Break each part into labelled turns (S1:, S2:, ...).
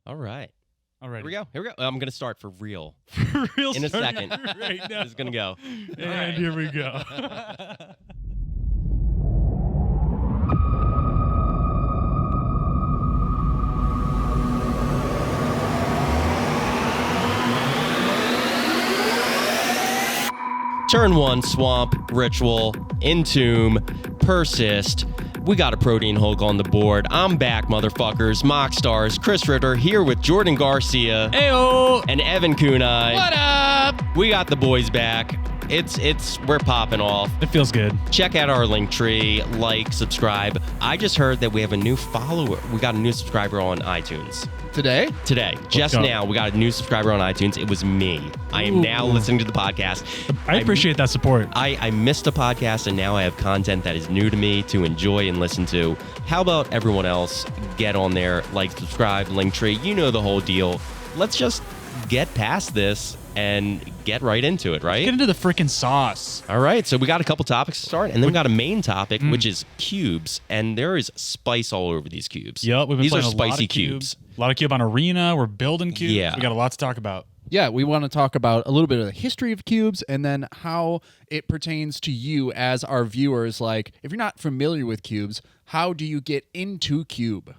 S1: All right.
S2: All right.
S1: Here we go. I'm going to start for real.
S2: Real
S1: In a
S2: start
S1: second.
S2: right now.
S1: It's going to go.
S2: And here we go.
S1: Turn 1, Swamp, Ritual, Entomb, Persist. We got a Protean Hulk on the board. I'm back, motherfuckers. MoxStars, Chris Ritter, here with Jordan Garcia.
S2: Heyo!
S1: And Evan Kunai.
S2: What up?
S1: We got the boys back. We're popping off.
S2: It feels good.
S1: Check out our link tree, like, subscribe. I just heard that we have a new follower. We got a new subscriber on iTunes.
S3: Today?
S1: Just
S2: go.
S1: now, we got a new subscriber on iTunes. It was me. I am now listening to the podcast.
S2: I appreciate that support.
S1: I missed a podcast, and now I have content that is new to me to enjoy and listen to. How about everyone else get on there, like, subscribe, link tree. You know the whole deal. Let's just get past this and get right into it, right?
S2: Get into the freaking sauce.
S1: All right, so we got a couple topics to start, and then we got a main topic, which is cubes, and there is spice all over these cubes.
S2: Yep, we've been
S1: These are
S2: playing a lot
S1: spicy
S2: of cubes.
S1: cubes.
S2: A lot of cube on Arena. We're building cubes.
S1: Yeah.
S2: We got a lot to talk about.
S3: Yeah, we want to talk about a little bit of the history of cubes and then how it pertains to you as our viewers. Like, if you're not familiar with cubes, how do you get into cube?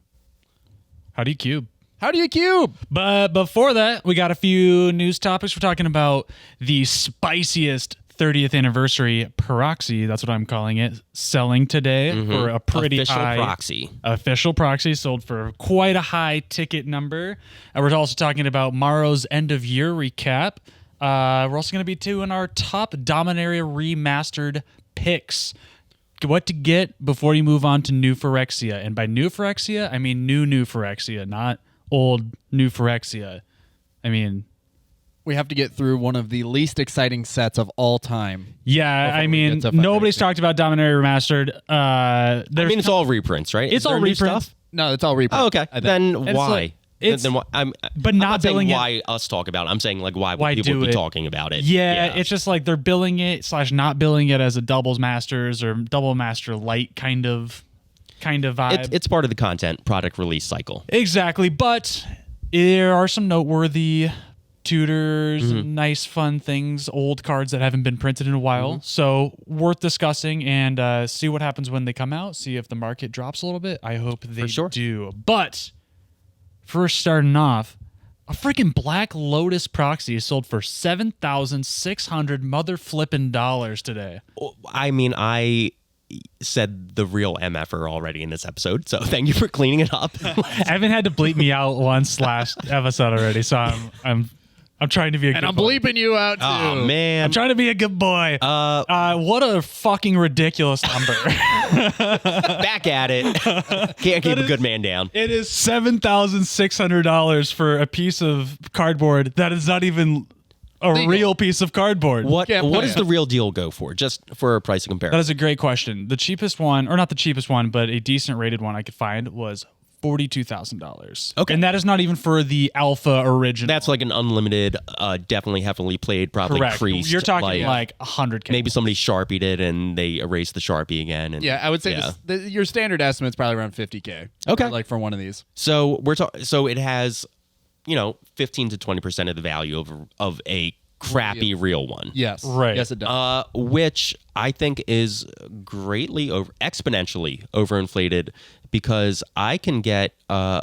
S2: How do you cube?
S3: How do you cube?
S2: But before that, we got a few news topics. We're talking about the spiciest 30th anniversary proxy, that's what I'm calling it, selling today for a pretty
S1: Official
S2: high
S1: proxy.
S2: Official proxy sold for quite a high ticket number. And we're also talking about MaRo's end of year recap. We're also going to be doing our top Dominaria Remastered picks. What to get before you move on to new Phyrexia. And by new Phyrexia, I mean new Phyrexia, not old new Phyrexia. I mean,
S3: We have to get through one of the least exciting sets of all time.
S2: yeah,
S3: Before
S2: I
S3: we
S2: mean,
S3: get to
S2: nobody's
S3: Phyrexia.
S2: talked about Dominaria Remastered.
S1: It's all reprints, right?
S2: It's
S1: Is there
S2: all
S1: new
S2: reprints.
S1: stuff?
S3: No, it's all reprint.
S1: Oh, okay.
S3: I think.
S1: Then
S2: It's
S1: why?
S2: like- it's-
S1: then why?
S2: but
S1: I'm
S2: not
S1: not saying
S2: billing it-
S1: why us talk about it. I'm saying like why
S2: Why
S1: would people
S2: do
S1: be
S2: it?
S1: talking about it?
S2: Yeah, it's just like they're billing it / not billing it as a doubles masters or double master light kind of vibe.
S1: It's part of the content product release cycle.
S2: Exactly, but there are some noteworthy tutors, nice fun things, old cards that haven't been printed in a while. So worth discussing and see what happens when they come out. See if the market drops a little bit. I hope they
S1: sure.
S2: do. But first, starting off, a freaking Black Lotus proxy is sold for $7,600 mother flipping dollars today.
S1: I mean, I said the real MFer already in this episode, so thank you for cleaning it up.
S2: Evan had to bleep me out once last episode already, so I'm trying to be a good
S3: And I'm
S2: boy.
S3: bleeping you out, too.
S1: Oh man,
S2: I'm trying to be a good boy. What a fucking ridiculous number.
S1: back at it. Can't keep a good man down.
S2: It is $7,600 for a piece of cardboard that is not even a
S3: Legal.
S2: real piece of cardboard.
S1: What
S3: Can't play
S1: does
S3: it.
S1: the real deal go for? Just for a price
S2: That
S1: comparison.
S2: is a great question. The cheapest one, or not the cheapest one, but a decent rated one I could find was $42,000.
S1: Okay.
S2: And that is not even for the alpha original.
S1: That's like an unlimited, definitely heavily played, probably
S2: correct.
S1: creased.
S2: You're talking like 100K.
S1: maybe somebody sharpied it and they erased the Sharpie again. And,
S3: Yeah, I would say
S1: Yeah.
S3: your standard estimate's probably around 50K.
S1: Okay.
S3: Like for one of these.
S1: So so it has, 15 to 20% of the value of a crappy real one.
S3: Yes.
S2: Right.
S3: Yes, it does.
S1: Which I think is greatly exponentially overinflated because I can get a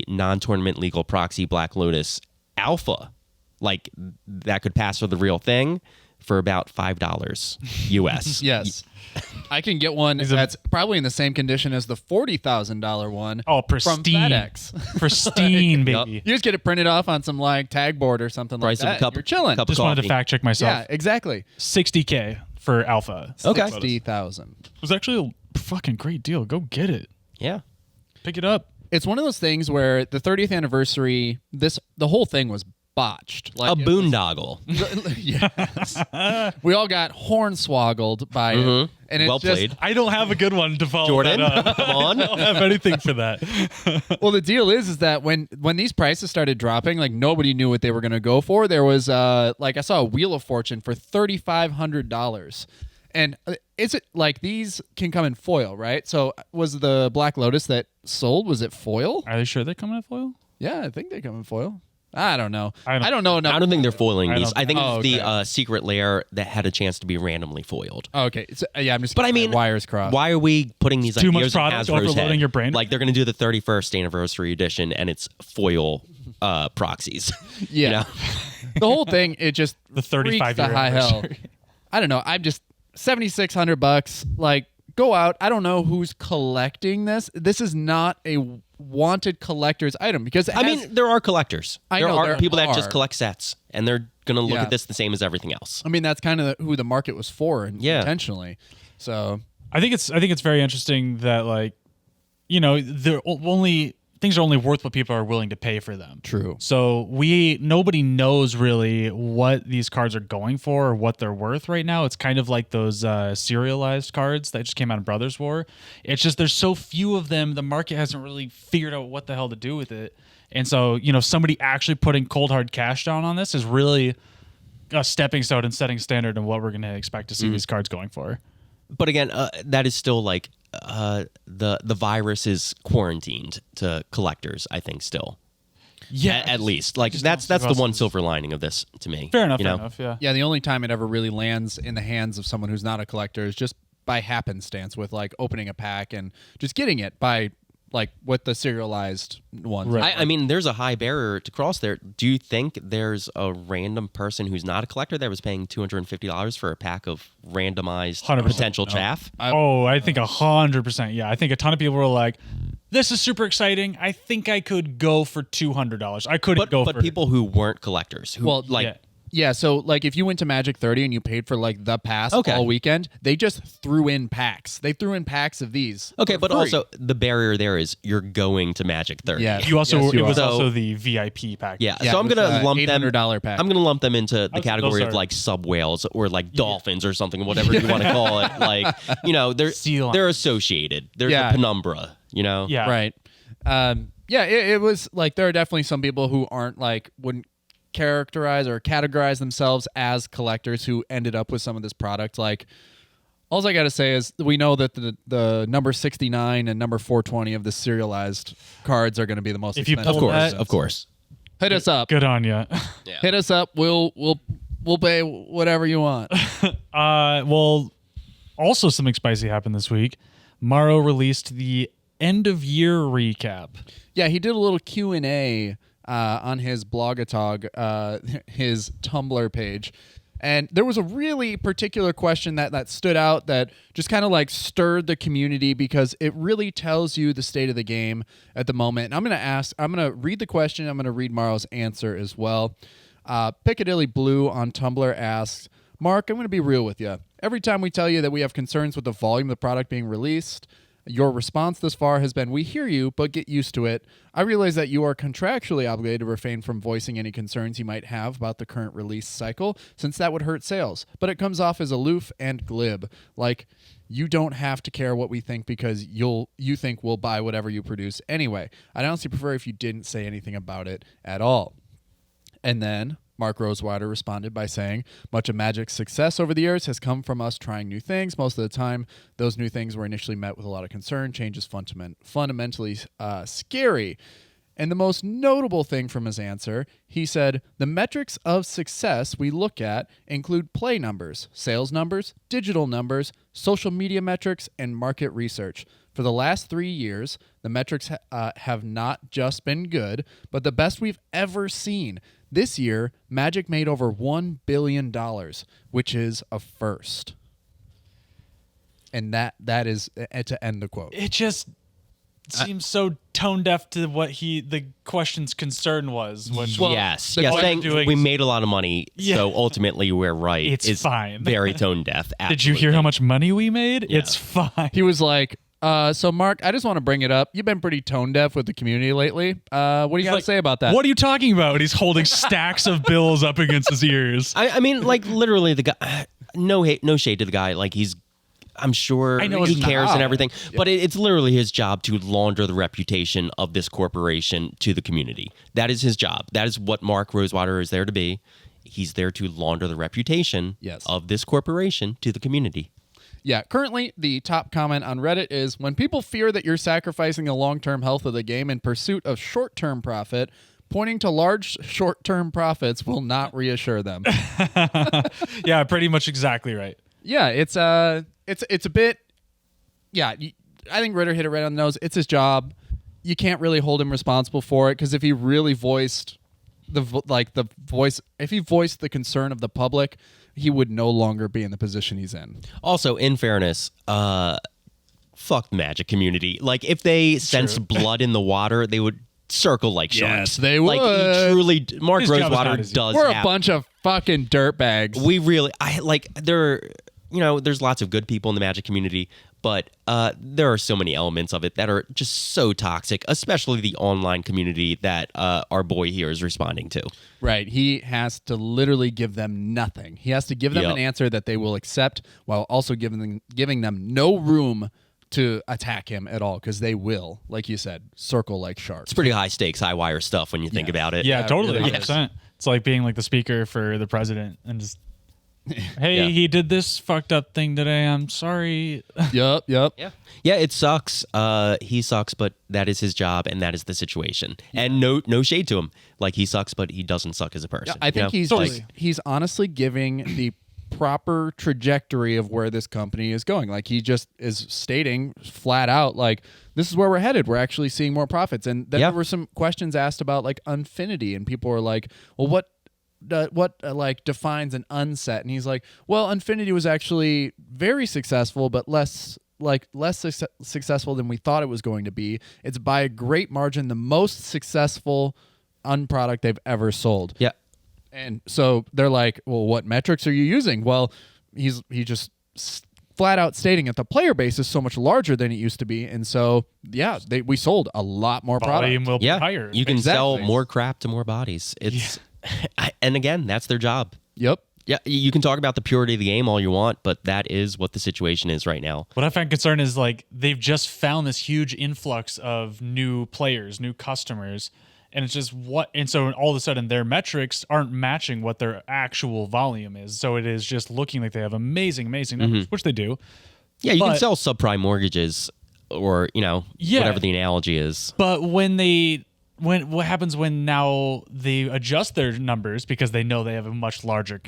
S1: non-tournament legal proxy Black Lotus alpha, like that could pass for the real thing, for about $5 US.
S3: Yes. I can get one that's probably in the same condition as the $40,000 one.
S2: Oh,
S3: From
S2: pristine.
S3: FedEx.
S2: Pristine, baby.
S3: You just get it printed off on some like tag board or something
S1: Price
S3: like
S1: of
S3: that.
S1: a cup.
S3: You're chilling.
S1: Cup
S2: Just
S1: of
S2: wanted to
S1: coffee.
S2: fact check myself.
S3: Yeah, exactly.
S2: $60K for alpha.
S1: Okay.
S3: 60,000.
S2: It was actually a fucking great deal. Go get it.
S1: Yeah.
S2: Pick it up.
S3: It's one of those things where the 30th anniversary, the whole thing was botched. Like
S1: A boondoggle.
S3: Yes. We all got hornswoggled by it. And it's
S1: Well
S3: just,
S1: played.
S2: I don't have a good one to follow
S1: Jordan,
S2: that up.
S1: come on.
S2: I don't have anything for that.
S3: Well, the deal is that when these prices started dropping, like nobody knew what they were going to go for. There was like I saw a Wheel of Fortune for $3,500. And is it like these can come in foil, right? So was the Black Lotus that sold, was it foil?
S2: Are they sure they're coming at foil?
S3: Yeah, I think they come in foil. I don't know.
S2: I don't-
S3: know enough.
S1: I don't think they're foiling
S2: I
S1: these.
S2: don't-
S1: I think
S3: Oh,
S1: it's the
S3: okay.
S1: secret layer that had a chance to be randomly foiled.
S3: Oh, okay. So, yeah, I'm just.
S1: But I
S3: getting
S1: mean,
S3: my wires crossed.
S1: why are we putting these
S2: Too much
S1: ideas in
S2: product
S1: Hasbro's
S2: overloading
S1: head?
S2: your brain?
S1: Like they're going to do the 31st anniversary edition, and it's foil proxies.
S3: Yeah.
S1: You know?
S3: The whole thing, it just
S2: The 35
S3: freaks the
S2: year
S3: high hell.
S2: anniversary.
S3: I don't know. I'm just $7,600. Like, go out. I don't know who's collecting this. This is not a wanted collector's item because it
S1: I
S3: has-
S1: mean, there are collectors.
S3: I
S1: there
S3: know
S1: are
S3: there
S1: people that
S3: are.
S1: just collect sets, and they're going to look
S3: Yeah.
S1: at this the same as everything else.
S3: I mean, that's kind of who the market was for
S1: Yeah.
S3: intentionally. So
S2: I think it's very interesting that like, things are only worth what people are willing to pay for them.
S3: True.
S2: So nobody knows really what these cards are going for or what they're worth right now. It's kind of like those serialized cards that just came out in Brothers War. It's just there's so few of them. The market hasn't really figured out what the hell to do with it. And so somebody actually putting cold hard cash down on this is really a stepping stone and setting standard in what we're going to expect to see these cards going for.
S1: But again, that is still like the virus is quarantined to collectors. I think still, at least like that's
S2: don't see
S1: the one
S2: us-
S1: silver lining of this to me.
S2: Fair enough.
S1: You
S2: Fair
S1: know?
S2: enough. Yeah.
S3: yeah, the only time it ever really lands in the hands of someone who's not a collector is just by happenstance with like opening a pack and just getting it by like with the serialized ones.
S2: Right.
S1: I mean, there's a high barrier to cross there. Do you think there's a random person who's not a collector that was paying $250 for a pack of randomized
S2: 100%.
S1: potential chaff?
S2: I think 100%. Yeah, I think a ton of people were like, "This is super exciting. I think I could go for $200. I couldn't go
S1: But
S2: for
S1: people who weren't collectors, who
S3: Well,
S1: like
S2: yeah.
S3: Yeah, so like if you went to Magic 30 and you paid for like the pass
S1: Okay.
S3: all weekend, they just threw in packs. They threw in packs of these.
S1: okay,
S3: for
S1: but
S3: free.
S1: also the barrier there is you're going to Magic 30.
S3: Yeah.
S2: You also
S3: Yes, you
S2: it was
S1: are.
S2: also
S1: So-
S2: the VIP package.
S1: Yeah,
S3: Yeah,
S1: so I'm
S3: it was,
S1: gonna lump them.
S3: $800 pack.
S1: I'm gonna lump them into the
S2: Those
S1: category of
S2: are-
S1: like sub whales or like dolphins or something, whatever you want to call it. Like
S2: Sea lions.
S1: they're associated. There's
S3: Yeah.
S1: a penumbra.
S2: Yeah.
S3: Right. Yeah, it was like there are definitely some people who aren't like wouldn't characterize or categorize themselves as collectors who ended up with some of this product. Like, all I got to say is we know that the number 69 and number 420 of the serialized cards are going to be the most
S2: If you
S3: expensive.
S2: pull
S1: Of course,
S2: that-
S1: of course.
S3: Hit us up.
S2: Good on you.
S3: Hit us up. We'll pay whatever you want.
S2: Well, also something spicy happened this week. MaRo released the end of year recap.
S3: Yeah, he did a little Q&A on his Blogatog, his Tumblr page. And there was a really particular question that stood out that just kind of like stirred the community because it really tells you the state of the game at the moment. And I'm going to read the question. I'm going to read MaRo's answer as well. Piccadilly Blue on Tumblr asks, Mark, I'm going to be real with you. Every time we tell you that we have concerns with the volume of the product being released, your response this far has been, we hear you, but get used to it. I realize that you are contractually obligated to refrain from voicing any concerns you might have about the current release cycle, since that would hurt sales. But it comes off as aloof and glib. Like, you don't have to care what we think because you think we'll buy whatever you produce anyway. I'd honestly prefer if you didn't say anything about it at all. And then Mark Rosewater responded by saying, much of Magic's success over the years has come from us trying new things. Most of the time, those new things were initially met with a lot of concern. Change is fundamentally scary. And the most notable thing from his answer, he said, the metrics of success we look at include play numbers, sales numbers, digital numbers, social media metrics, and market research. For the last 3 years, the metrics have not just been good, but the best we've ever seen. This year, Magic made over $1 billion, which is a first. And that is to end the quote.
S2: It just seems so tone deaf to what the question's concern was. Which
S1: yes,
S2: the-
S1: yes.
S2: what
S1: Saying
S2: you're doing
S1: we
S2: is-
S1: made a lot of money,
S2: Yeah.
S1: so ultimately we're right.
S2: It's
S1: is
S2: fine.
S1: Very tone deaf.
S2: Did you hear how much money we made?
S1: Yeah.
S2: It's fine.
S3: He was like, so Mark, I just want to bring it up. You've been pretty tone deaf with the community lately. What do you got to
S2: Like,
S3: say about that?
S2: What are you talking about? And he's holding stacks of bills up against his ears.
S1: I mean, like literally, the guy. No hate, no shade to the guy. Like I'm sure
S2: I know
S1: he
S2: it's
S1: cares
S3: not.
S1: and everything, but it's literally his job to launder the reputation of this corporation to the community. That is his job. That is what Mark Rosewater is there to be. He's there to launder the reputation
S3: Yes.
S1: of this corporation to the community.
S3: Yeah, currently the top comment on Reddit is, when people fear that you're sacrificing the long-term health of the game in pursuit of short-term profit, pointing to large short-term profits will not reassure them.
S2: Yeah, pretty much exactly right.
S3: Yeah, it's a bit. Yeah, I think Ritter hit it right on the nose. It's his job. You can't really hold him responsible for it, because if he really voiced if he voiced the concern of the public, he would no longer be in the position he's in.
S1: Also, in fairness, fuck the Magic community. Like, if they sensed blood in the water, they would circle like sharks.
S3: Yes, they
S1: Like,
S3: would.
S1: he truly, Mark
S2: His job is
S1: Rosewater
S2: not easy.
S1: does.
S3: We're a
S1: have-
S3: bunch of fucking dirtbags.
S1: We really, there's lots of good people in the Magic community, but there are so many elements of it that are just so toxic, especially the online community that our boy here is responding to.
S3: Right. He has to literally give them nothing. He has to give them
S1: Yep.
S3: an answer that they will accept, while also giving them no room to attack him at all, because they will, like you said, circle like sharks.
S1: It's pretty high stakes, high wire stuff when you think about it.
S2: Yeah,
S3: Yeah,
S2: totally.
S3: really
S2: 100%. It's like being like the speaker for the president and just, hey,
S1: Yeah.
S2: he did this fucked up thing today. I'm sorry.
S3: Yep.
S1: Yeah, it sucks. He sucks, but that is his job, and that is the situation. And no shade to him. Like, he sucks, but he doesn't suck as a person.
S3: I think
S1: you know?
S3: he's honestly giving the proper trajectory of where this company is going. Like, he just is stating flat out, like, this is where we're headed. We're actually seeing more profits. And then
S1: Yeah.
S3: there were some questions asked about like Unfinity, and people were like, well, what like defines an unset? And he's like, well, Unfinity was actually very successful, but less successful than we thought it was going to be. It's by a great margin the most successful unproduct they've ever sold.
S1: Yeah.
S3: And so they're like, well, what metrics are you using? Well, he just flat out stating that the player base is so much larger than it used to be. And so, yeah, we sold a lot more
S2: Volume
S3: product.
S2: will be
S1: Yeah,
S2: higher.
S1: you can sell
S3: Exactly.
S1: more crap to more bodies. It's and again, that's their job.
S3: Yep.
S1: Yeah, you can talk about the purity of the game all you want, but that is what the situation is right now.
S2: What I find concerned is like they've just found this huge influx of new players, new customers, and it's just and so all of a sudden their metrics aren't matching what their actual volume is. So it is just looking like they have amazing numbers, which they do.
S1: Yeah, you can
S2: But-
S1: sell subprime mortgages, or whatever the analogy is.
S2: But what happens when now they adjust their numbers because they know they have a much larger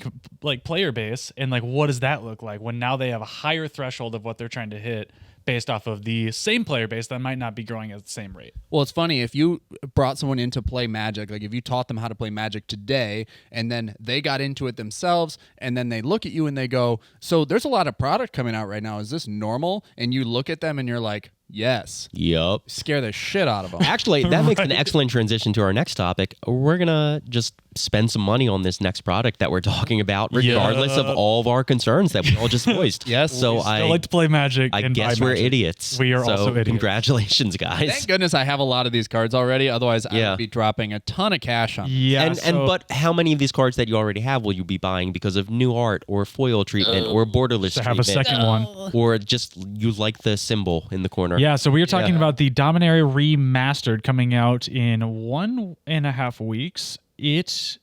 S2: like player base, and like what does that look like when now they have a higher threshold of what they're trying to hit based off of the same player base that might not be growing at the same rate?
S3: Well, it's funny, if you brought someone in to play Magic, like if you taught them how to play Magic today, and then they got into it themselves, and then they look at you and they go, so there's a lot of product coming out right now. Is this normal? And you look at them and you're like, yes.
S1: Yep.
S3: Scare the shit out of them.
S1: Actually, that makes an excellent transition to our next topic. We're going to just spend some money on this next product that we're talking about, regardless of all of our concerns that we all just voiced.
S3: Yes.
S1: So
S2: I like to play Magic.
S1: I
S2: and
S1: guess
S2: buy
S1: we're
S2: Magic.
S1: idiots.
S2: We are
S1: so
S2: also idiots.
S1: Congratulations, guys.
S3: Thank goodness I have a lot of these cards already. Otherwise, I
S1: Yeah.
S3: would be dropping a ton of cash on them.
S2: Yeah,
S1: But how many of these cards that you already have will you be buying because of new art or foil treatment or borderless
S2: to have a
S1: treatment?
S2: second one.
S1: Or just you like the symbol in the corner?
S2: Yeah, so we are talking
S3: Yeah.
S2: about the Dominaria Remastered coming out in 1.5 weeks. It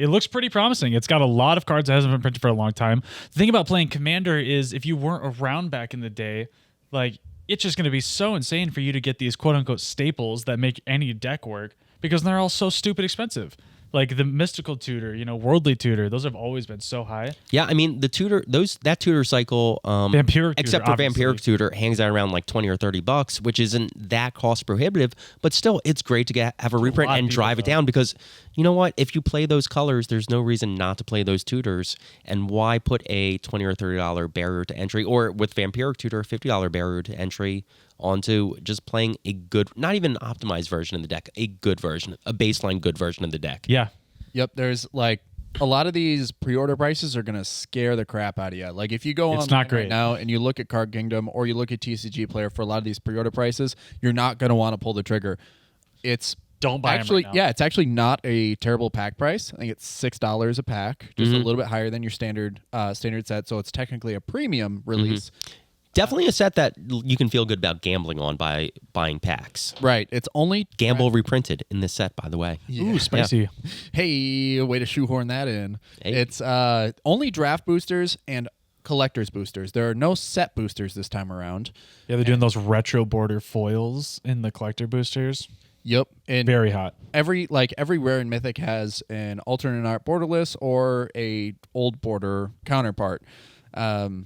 S2: looks pretty promising. It's got a lot of cards that hasn't been printed for a long time. The thing about playing Commander is if you weren't around back in the day, like it's just going to be so insane for you to get these quote unquote staples that make any deck work because they're all so stupid expensive. Like the Mystical Tutor, Worldly Tutor, those have always been so high.
S1: Yeah, I mean the tutor, that tutor cycle,
S2: Vampiric Tutor,
S1: except for
S2: obviously.
S1: Vampiric Tutor, hangs out around like $20 or $30, which isn't that cost prohibitive. But still, it's great to have a reprint
S2: lot of
S1: and
S2: people,
S1: drive it
S2: though.
S1: down because you know what? If you play those colors, there's no reason not to play those tutors. And why put a $20 or $30 barrier to entry, or with Vampiric Tutor, $50 barrier to entry onto just playing a good, not even an optimized version of the deck, a good version, a baseline good version of the deck.
S2: Yeah.
S3: Yep, there's like a lot of these pre-order prices are gonna scare the crap out of you. Like if you go
S2: It's
S3: on
S2: not
S3: right
S2: great.
S3: now and you look at Card Kingdom or you look at TCG Player for a lot of these pre-order prices, you're not gonna want to pull the trigger. It's
S2: Don't buy 'em
S3: actually
S2: right now.
S3: yeah, it's actually not a terrible pack price. I think it's $6 a pack, just a little bit higher than your standard set. So it's technically a premium release.
S1: Definitely a set that you can feel good about gambling on by buying packs.
S3: Right. It's only
S1: Gamble reprinted in this set, by the way.
S2: Ooh, spicy.
S3: Hey, way to shoehorn that in.
S1: Hey.
S3: It's only draft boosters and collector's boosters. There are no set boosters this time around.
S2: Yeah, they're doing those retro border foils in the collector boosters.
S3: Yep. And
S2: Very hot.
S3: every rare and mythic has an alternate art borderless or a old border counterpart.
S2: So-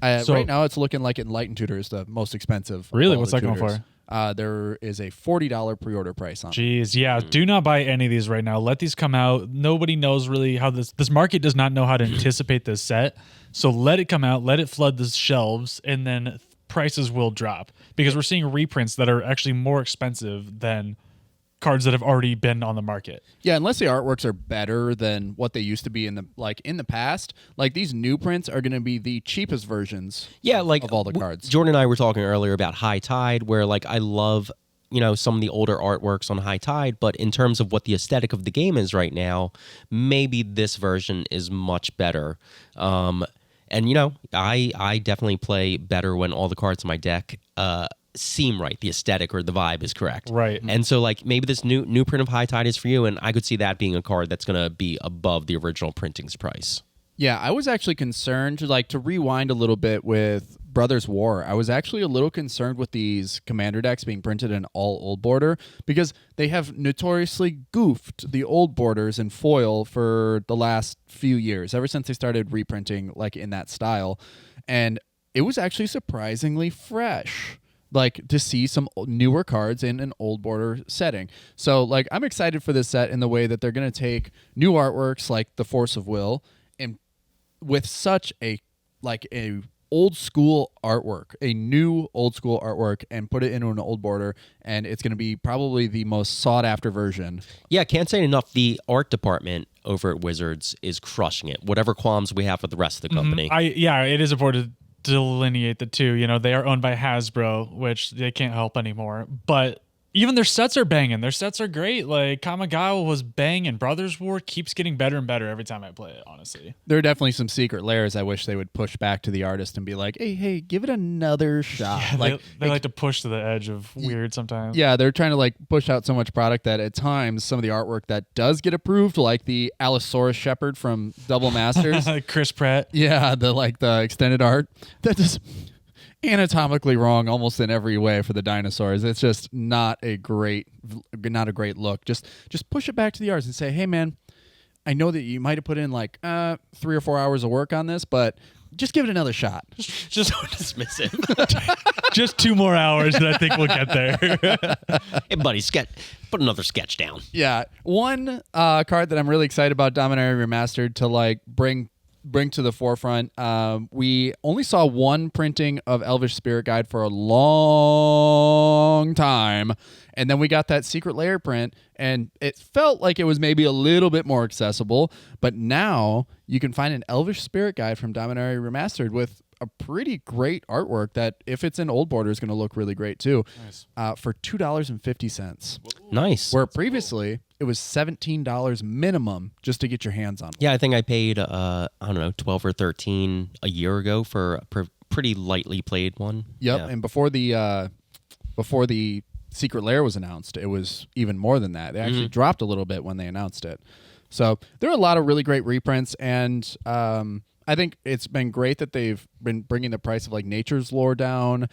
S3: Right now, it's looking like Enlightened Tutor is the most expensive. of
S2: Really?
S3: all
S2: What's
S3: the
S2: that going
S3: tutors.
S2: for?
S3: There is a $40 pre-order price on it.
S2: Jeez, yeah. Do not buy any of these right now. Let these come out. Nobody knows really how this market does not know how to anticipate this set. So let it come out, let it flood the shelves, and then prices will drop because we're seeing reprints that are actually more expensive than cards that have already been on the market.
S3: Yeah, unless the artworks are better than what they used to be in the past. Like these new prints are going to be the cheapest versions.
S1: Yeah, like
S3: of all the cards.
S1: Jordan and I were talking earlier about High Tide, where like I love some of the older artworks on High Tide, but in terms of what the aesthetic of the game is right now, maybe this version is much better. And I definitely play better when all the cards in my deck seem right. The aesthetic or the vibe is correct.
S2: Right.
S1: And so like maybe this new print of High Tide is for you, and I could see that being a card that's going to be above the original printing's price.
S3: Yeah, I was actually concerned to rewind a little bit with Brothers War. I was actually a little concerned with these commander decks being printed in all old border because they have notoriously goofed the old borders in foil for the last few years, ever since they started reprinting like in that style. And it was actually surprisingly fresh. Like to see some newer cards in an old border setting. So like I'm excited for this set in the way that they're going to take new artworks like the Force of Will and with such a old school artwork, a new old school artwork, and put it into an old border, and it's going to be probably the most sought after version.
S1: Yeah, can't say enough. The art department over at Wizards is crushing it. Whatever qualms we have with the rest of the company.
S2: It is important to delineate the two. They are owned by Hasbro, which they can't help anymore. But even their sets are banging. Their sets are great. Like Kamigawa was banging. Brothers War keeps getting better and better every time I play it, honestly.
S3: There are definitely some secret layers I wish they would push back to the artist and be like, hey, give it another shot.
S2: Yeah, they like to push to the edge of weird sometimes.
S3: Yeah, they're trying to like push out so much product that at times some of the artwork that does get approved, like the Allosaurus Shepherd from Double Masters.
S2: Chris Pratt.
S3: Yeah, the extended art. That just anatomically wrong almost in every way for the dinosaurs. It's just not a great look. Just push it back to the artist and say, hey man, I know that you might have put in like 3 or 4 hours of work on this, but just give it another shot.
S1: Just dismissive.
S2: Just 2 more hours, and I think we'll get there.
S1: Hey, buddy, put another sketch down.
S3: Yeah, one card that I'm really excited about Dominaria Remastered to like bring to the forefront. We only saw one printing of Elvish Spirit Guide for a long time, and then we got that secret layer print, and it felt like it was maybe a little bit more accessible, but now you can find an Elvish Spirit Guide from Dominaria Remastered with a pretty great artwork that, if it's in old border, is going to look really great too.
S2: Nice.
S3: For $2.50.
S1: Nice.
S3: Where previously it was $17 minimum just to get your hands on one.
S1: Yeah, I think I paid, 12 or 13 a year ago for a pretty lightly played one.
S3: Yep,
S1: Yeah.
S3: and before the secret layer was announced, it was even more than that. They actually dropped a little bit when they announced it. So there are a lot of really great reprints, and I think it's been great that they've been bringing the price of like Nature's Lore down.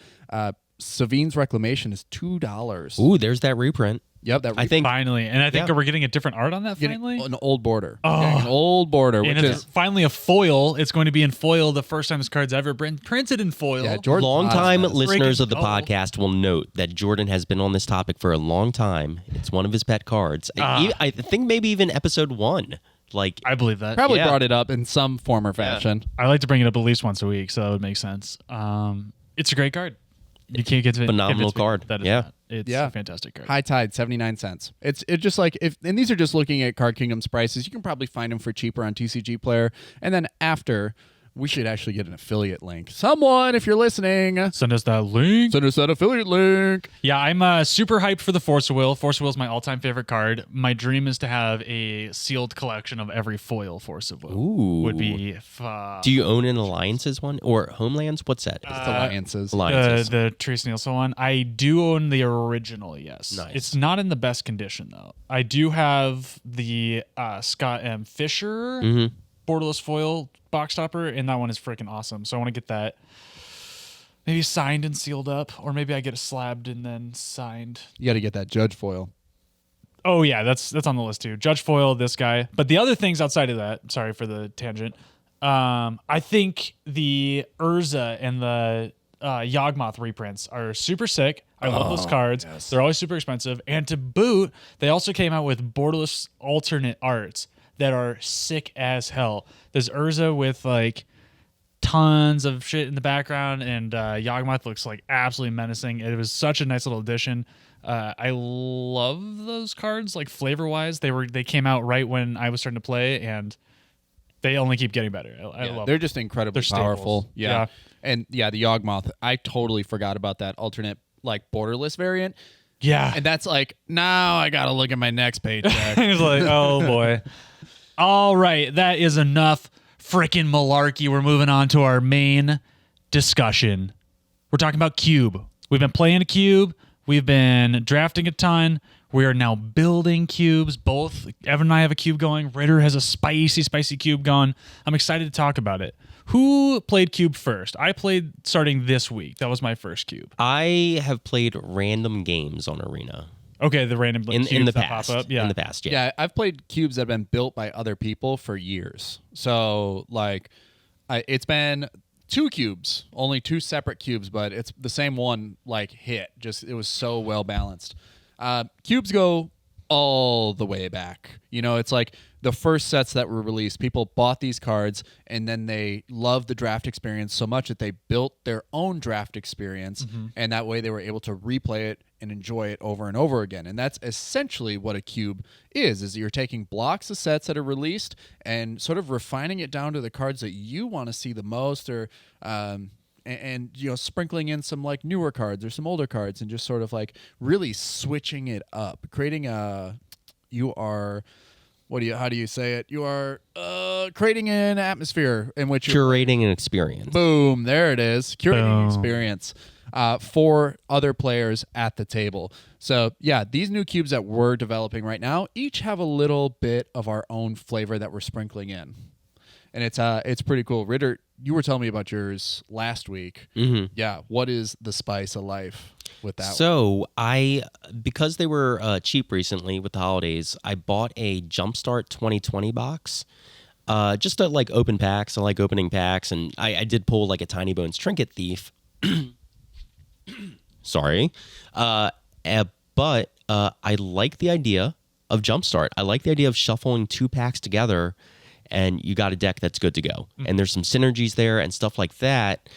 S3: Savine's Reclamation is $2.
S1: Ooh, there's that reprint.
S3: Yep, that
S1: I think
S2: Finally. And I think we're getting a different art on that finally.
S3: an old border.
S2: Oh.
S3: Getting an old border,
S2: And
S3: which
S2: it's
S3: is
S2: finally a foil. It's going to be in foil the first time this card's ever been printed in foil.
S3: yeah, Jordan.
S1: Long-time
S3: Osmond.
S1: listeners
S2: Freaking
S1: of the
S2: cool.
S1: podcast will note that Jordan has been on this topic for a long time. It's one of his pet cards. I think maybe even episode 1. Like,
S2: I believe that.
S3: Probably
S1: Yeah.
S3: brought it up in some form or fashion.
S2: I like to bring it up at least once a week, so that would make sense. It's a great card. You can't get to it.
S1: Phenomenal card.
S2: That is
S1: Yeah.
S2: not. It's
S3: Yeah.
S2: a fantastic card.
S3: High Tide, 79 cents. It's just like and these are just looking at Card Kingdom's prices. You can probably find them for cheaper on TCG Player. And then after, we should actually get an affiliate link. Someone, if you're listening,
S2: Send us that link.
S3: send us that affiliate link.
S2: Yeah, I'm super hyped for the Force of Will. Force of Will is my all-time favorite card. My dream is to have a sealed collection of every foil Force of Will.
S1: Ooh.
S2: Would be
S1: do you own an Alliances one or Homelands? What's that?
S3: It's Alliances.
S1: Alliances.
S2: the Trace Nielsen one. I do own the original, yes.
S1: Nice.
S2: It's not in the best condition, though. I do have the Scott M. Fisher borderless foil box topper, and that one is freaking awesome. So I want to get that maybe signed and sealed up, or maybe I get it slabbed and then signed.
S3: You got to get that judge foil.
S2: Oh yeah, that's on the list too. Judge foil, this guy. But the other things outside of that, sorry for the tangent. I think the Urza and the Yawgmoth reprints are super sick. I love those cards. Yes. They're always super expensive. And to boot, they also came out with borderless alternate arts that are sick as hell. There's Urza with like tons of shit in the background, and Yawgmoth looks like absolutely menacing. It was such a nice little addition. I love those cards, like flavor-wise. They came out right when I was starting to play, and they only keep getting better. I love them.
S3: They're just incredibly powerful.
S2: Staples.
S3: Yeah. And yeah, the Yawgmoth, I totally forgot about that alternate like borderless variant.
S2: Yeah.
S3: And that's like, now I got to look at my next paycheck.
S2: He's like, oh boy. All right, that is enough freaking malarkey. We're moving on to our main discussion. We're talking about Cube. We've been playing a Cube. We've been drafting a ton. We are now building cubes. Both Evan and I have a cube going. Ritter has a spicy cube going. I'm excited to talk about it. Who played Cube first? I played starting this week. That was my first Cube.
S1: I have played random games on Arena.
S2: Okay, the random cubes
S1: in the
S2: that
S1: past.
S2: pop up. Yeah.
S1: In the past, yeah.
S3: Yeah, I've played cubes that have been built by other people for years. So, like, it's been 2 cubes, only 2 separate cubes, but it's the same one, like, hit. Just, it was so well balanced. Cubes go all the way back. You know, it's like the first sets that were released, people bought these cards and then they loved the draft experience so much that they built their own draft experience, and that way they were able to replay it and enjoy it over and over again. And that's essentially what a cube is you're taking blocks of sets that are released and sort of refining it down to the cards that you want to see the most, or and you know, sprinkling in some like newer cards or some older cards, and just sort of like really switching it up, creating how do you say it? You are creating an atmosphere in which you're
S1: curating an experience.
S3: Boom, there it is. Curating
S2: Boom.
S3: experience for other players at the table. So yeah, these new cubes that we're developing right now each have a little bit of our own flavor that we're sprinkling in. And it's pretty cool. Ritter, you were telling me about yours last week.
S1: Mm-hmm.
S3: Yeah, what is the spice of life with that one?
S1: So because they were cheap recently with the holidays, I bought a Jumpstart 2020 box. Just to like open packs. I like opening packs, and I did pull like a Tiny Bones Trinket Thief. Sorry. But I like the idea of Jumpstart. I like the idea of shuffling 2 packs together, and you got a deck that's good to go. And there's some synergies there and stuff like that.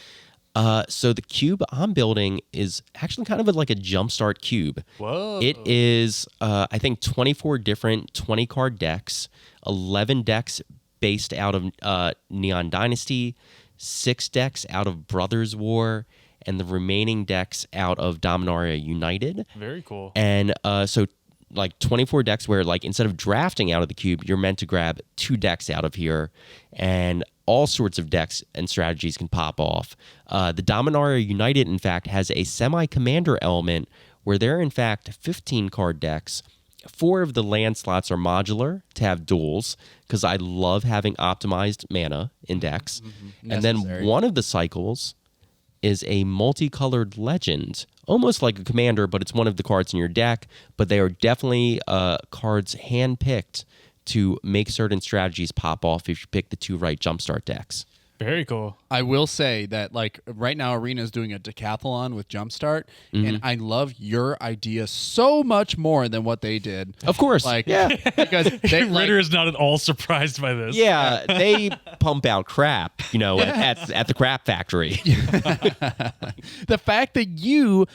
S1: So the cube I'm building is actually kind of like a Jumpstart cube.
S2: Whoa.
S1: It is, I think, 24 different 20-card decks, 11 decks based out of Neon Dynasty, 6 decks out of Brothers War, and the remaining decks out of Dominaria United.
S2: Very cool.
S1: And so like 24 decks where like instead of drafting out of the cube, you're meant to grab 2 decks out of here, and all sorts of decks and strategies can pop off. The Dominaria United, in fact, has a semi-commander element where there are, in fact, 15-card decks. 4 of the land slots are modular to have duels, because I love having optimized mana in decks. And then one of the cycles is a multicolored legend, almost like a commander, but it's one of the cards in your deck. But they are definitely cards handpicked to make certain strategies pop off if you pick the 2 right Jumpstart decks.
S2: Very cool.
S3: I will say that, like, right now Arena is doing a decathlon with Jumpstart, and I love your idea so much more than what they did.
S1: Of course.
S3: Like,
S1: yeah.
S3: Because they,
S2: Ritter is not at all surprised by this.
S1: Yeah, they pump out crap, you know, at the crap factory.
S3: the fact that you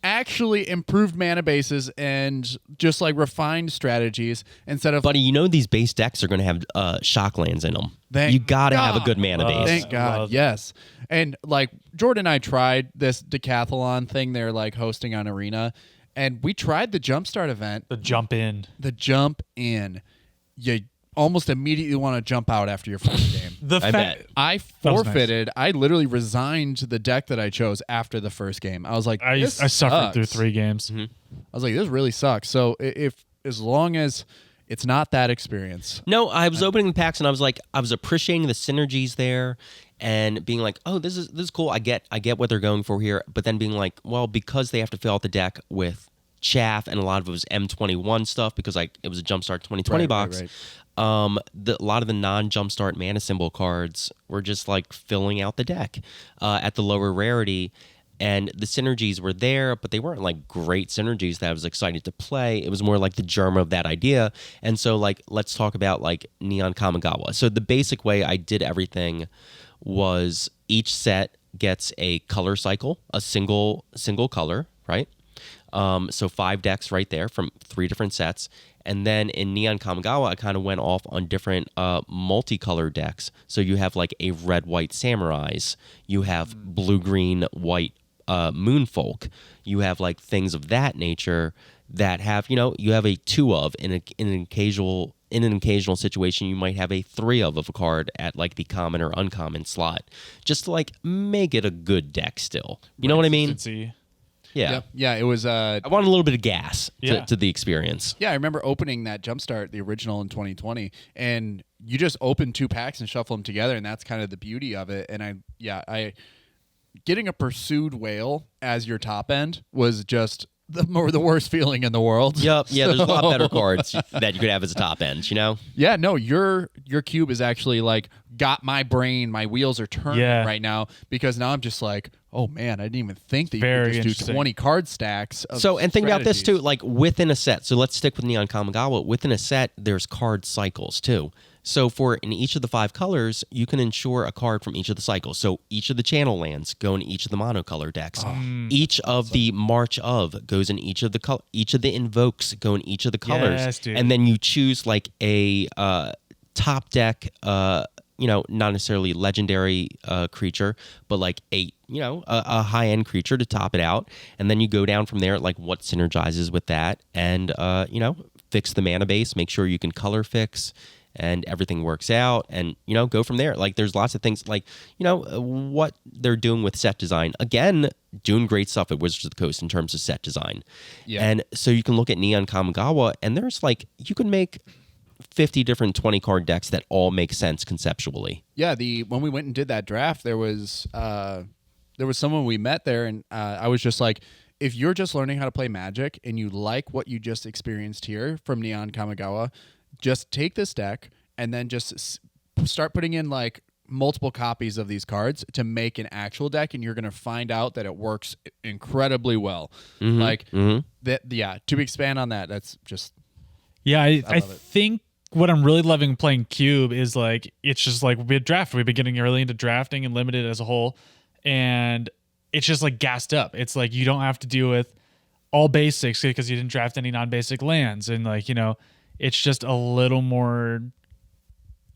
S3: actually improved mana bases and just like refined strategies instead of...
S1: Buddy, you know these base decks are going to have shock lands in them. You got to have a good mana base.
S3: Thank God, yes. And like Jordan and I tried this decathlon thing they're like hosting on Arena, and we tried the Jumpstart event.
S2: The jump in.
S3: The jump in. You almost immediately want to jump out after your first game.
S1: I bet.
S3: I forfeited. I literally resigned the deck that I chose after the first game. I was like,
S2: I
S3: this
S2: suffered
S3: sucks.
S2: through 3 games.
S3: I was like, this really sucks. So if as long as It's not that experience.
S1: No, I was opening the packs and I was appreciating the synergies there, and being like, oh, this is cool. I get what they're going for here, but then being like, well, because they have to fill out the deck with chaff, and a lot of it was M21 stuff because it was a Jumpstart 2020 box.
S3: Right.
S1: A lot of the non-Jumpstart mana symbol cards were just like filling out the deck at the lower rarity, and the synergies were there, but they weren't like great synergies that I was excited to play. It was more like the germ of that idea. And so like, let's talk about like Neon Kamigawa. So the basic way I did everything was each set gets a color cycle, a single color, right? So 5 decks right there from 3 different sets. And then in Neon Kamigawa, I kind of went off on different multicolor decks. So you have like a red-white Samurais. You have blue-green-white Moonfolk. You have like things of that nature that have, you have a 2 of in an occasional situation. You might have a 3 of a card at like the common or uncommon slot, just to like make it a good deck still. You know what I mean?
S2: Consistency.
S1: Yeah.
S3: Yep. Yeah, it was.
S1: I want a little bit of gas
S2: Yeah.
S1: to the experience.
S3: Yeah, I remember opening that Jumpstart, the original in 2020, and you just open 2 packs and shuffle them together, and that's kind of the beauty of it. And I getting a pursued whale as your top end was just the worst feeling in the world.
S1: Yep. Yeah, there's a lot better cards that you could have as a top end,
S3: Yeah, no, your cube is actually like got my brain, my wheels are turning right now, because now I'm just like, oh man, I didn't even think that you
S2: Very
S3: could just do
S2: interesting.
S3: 20 card stacks. Of
S1: And think about this too,
S3: strategies.
S1: like within a set. So let's stick with Neon Kamigawa. Within a set, there's card cycles too. So in each of the 5 colors, you can ensure a card from each of the cycles. So each of the channel lands go in each of the monocolor decks. Each of the March of goes in each of the each of the invokes go in each of the colors.
S2: Yes, dude.
S1: And then you choose like a top deck, not necessarily legendary creature, but like a high end creature to top it out. And then you go down from there, like what synergizes with that, and fix the mana base, make sure you can color fix, and everything works out, and go from there. Like there's lots of things, like what they're doing with set design, again, doing great stuff at Wizards of the Coast in terms of set design. And so you can look at Neon Kamigawa, and there's like, you can make 50 different 20 card decks that all make sense conceptually.
S3: Yeah, when we went and did that draft, there was someone we met there, and I was just like, if you're just learning how to play Magic and you like what you just experienced here from Neon Kamigawa, just take this deck and then just start putting in like multiple copies of these cards to make an actual deck, and you're going to find out that it works incredibly well. That. Yeah, to expand on that, that's just...
S2: Yeah, I
S3: love it.
S2: think what I'm really loving playing Cube is like, it's just like we've been getting early into drafting and limited as a whole, and it's just like gassed up. It's like you don't have to deal with all basics because you didn't draft any non-basic lands, and like it's just a little more.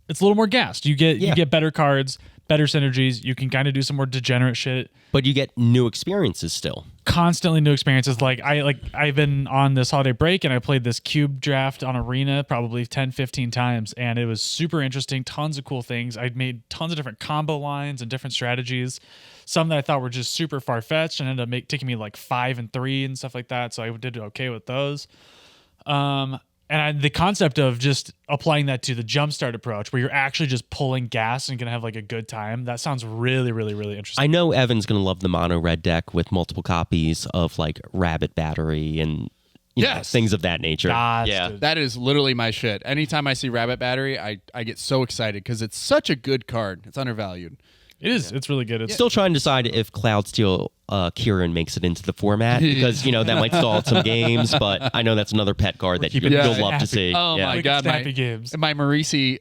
S2: It's a little more gassed. You get better cards, better synergies. You can kind of do some more degenerate shit.
S1: But you get new experiences still.
S2: Constantly new experiences. I've been on this holiday break and I played this cube draft on Arena probably 10, 15 times, and it was super interesting. Tons of cool things. I made tons of different combo lines and different strategies. Some that I thought were just super far-fetched and ended up taking me like 5 and 3 and stuff like that. So I did okay with those. And the concept of just applying that to the Jumpstart approach, where you're actually just pulling gas and going to have like a good time, that sounds really, really, really interesting.
S1: I know Evan's going to love the mono red deck with multiple copies of like Rabbit Battery and things of that nature.
S3: That is literally my shit. Anytime I see Rabbit Battery, I get so excited because it's such a good card. It's undervalued.
S2: It is. It's really good. It's
S1: Still trying to decide if Cloudsteel Kieran makes it into the format, because that might stall some games, but I know that's another pet card that you'll love to see.
S3: Oh my god,
S2: snappy games.
S3: My Marisi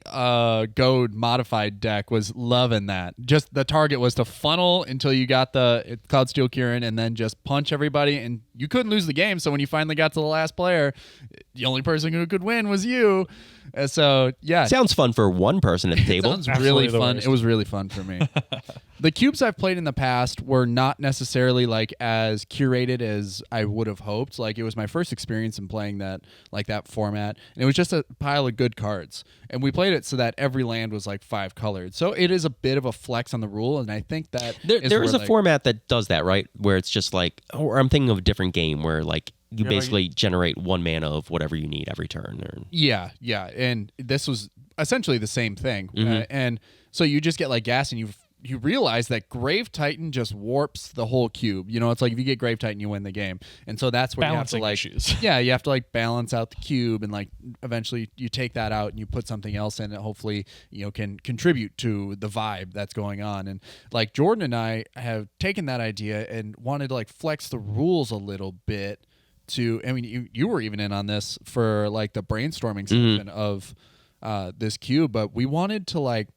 S3: Goad modified deck was loving that. Just the target was to funnel until you got the Cloudsteel Kieran, and then just punch everybody, and you couldn't lose the game. So when you finally got to the last player, the only person who could win was you. So yeah,
S1: sounds fun for one person at the table.
S3: Sounds really
S2: Absolutely
S3: fun.
S2: worst.
S3: It was really fun for me. The cubes I've played in the past were not necessarily like as curated as I would have hoped. Like it was my first experience in playing that format, and it was just a pile of good cards. And we played it so that every land was like 5 colored. So it is a bit of a flex on the rule, and I think that
S1: There is
S3: where,
S1: a format that does that, right? Where it's just like, or I'm thinking of a different game where like you basically generate 1 mana of whatever you need every turn.
S3: Yeah, and this was essentially the same thing. And so you just get like gas, and you realize that Grave Titan just warps the whole cube. You know, it's like if you get Grave Titan, you win the game. And so that's where
S2: Balancing
S3: you have to
S2: issues.
S3: yeah, you have to like balance out the cube, and like eventually you take that out and you put something else in it. Hopefully, you know, can contribute to the vibe that's going on. And like Jordan and I have taken that idea and wanted to like flex the rules a little bit. I mean, you were even in on this for like the brainstorming section of this cube, but we wanted to like,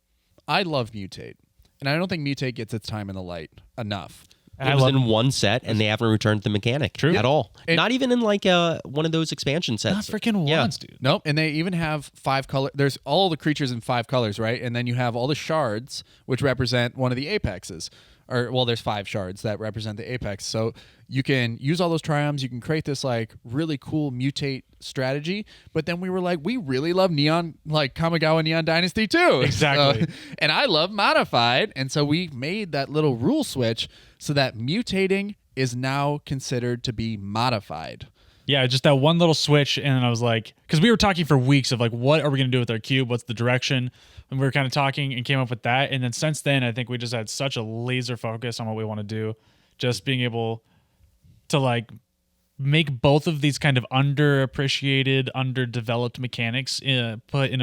S3: I love Mutate. And I don't think Mutate gets its time in the light enough.
S1: It was in one set, and they haven't returned the mechanic at all. Not even in like one of those expansion sets.
S2: Not freaking once, dude.
S3: Nope. And they even have 5 color. There's all the creatures in 5 colors, right? And then you have all the shards, which represent one of the apexes. There's 5 shards that represent the apex. So you can use all those triomes. You can create this like really cool Mutate strategy. But then we were like, we really love Neon, like Kamigawa Neon Dynasty too.
S2: Exactly.
S3: And I love Modified. And so we made that little rule switch so that mutating is now considered to be modified.
S2: Yeah, just that one little switch, and then I was like, because we were talking for weeks of like, what are we going to do with our cube? What's the direction? And we were kind of talking and came up with that. And then since then, I think we just had such a laser focus on what we want to do. Just being able to like make both of these kind of underappreciated, underdeveloped mechanics put in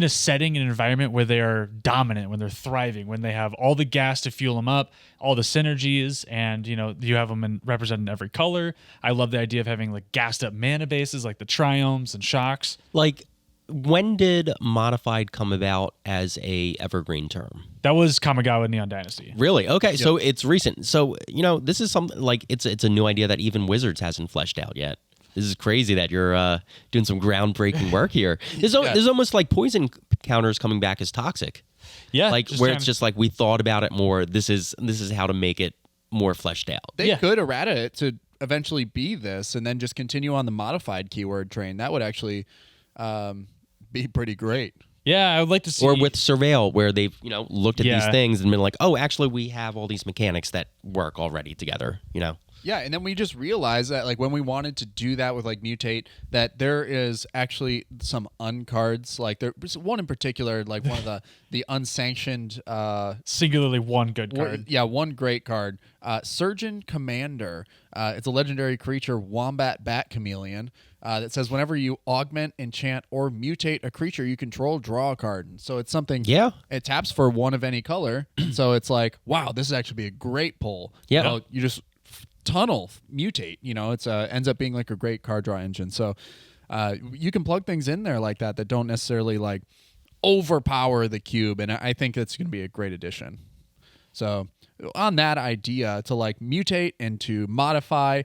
S2: a setting, an environment where they are dominant, when they're thriving, when they have all the gas to fuel them up, all the synergies, and you know you have them represented in every color. I love the idea of having like gassed up mana bases like the triomes and shocks.
S1: Like, when did Modified come about as a evergreen term?
S2: That was Kamigawa Neon Dynasty.
S1: Really? Okay, so it's recent. So, you know, this is something like it's a new idea that even Wizards hasn't fleshed out yet. This is crazy that you're doing some groundbreaking work here. There's almost like poison counters coming back as toxic.
S2: Yeah,
S1: like where it's just like we thought about it more. This is how to make it more fleshed out.
S3: They could errata it to eventually be this, and then just continue on the modified keyword train. That would actually be pretty great.
S2: Yeah, I would like to see.
S1: Or with Surveil, where they've looked at these things and been like, oh, actually, we have all these mechanics that work already together.
S3: Yeah, and then we just realized that like when we wanted to do that with like Mutate, that there is actually some uncards. Like there's one in particular, like one of the unsanctioned
S2: singularly one good card.
S3: One great card. Surgeon Commander. It's a legendary creature, Wombat Bat Chameleon. That says whenever you augment, enchant, or mutate a creature you control, draw a card. And so it's something.
S1: Yeah.
S3: It taps for one of any color. So it's like, wow, this is actually be a great pull.
S1: Yeah.
S3: You just tunnel mutate. It's ends up being like a great card draw engine. So you can plug things in there like that don't necessarily like overpower the cube, and I think that's going to be a great addition. So on that idea to like mutate and to modify,